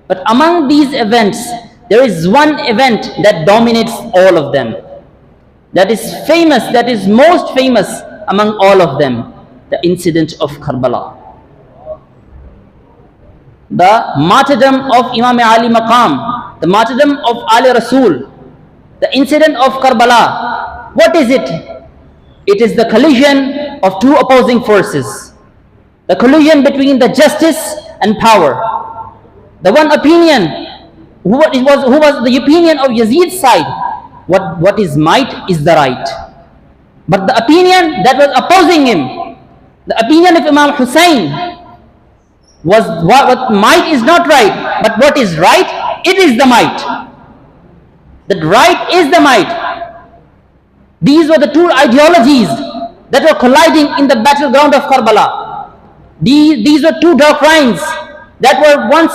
But among these events, there is one event that dominates all of them, that is famous, that is most famous among all of them, the incident of Karbala. The martyrdom of Imam Ali Maqam, the martyrdom of Ali Rasul, the incident of Karbala. What is it? It is the collision of two opposing forces, the collision between the justice and power. The one opinion, who was the opinion of Yazid's side, what is might is the right. But the opinion that was opposing him, the opinion of Imam Hussein, was what might is not right, but what is right, it is the might. That right is the might. These were the two ideologies that were colliding in the battleground of Karbala. These were two doctrines that were once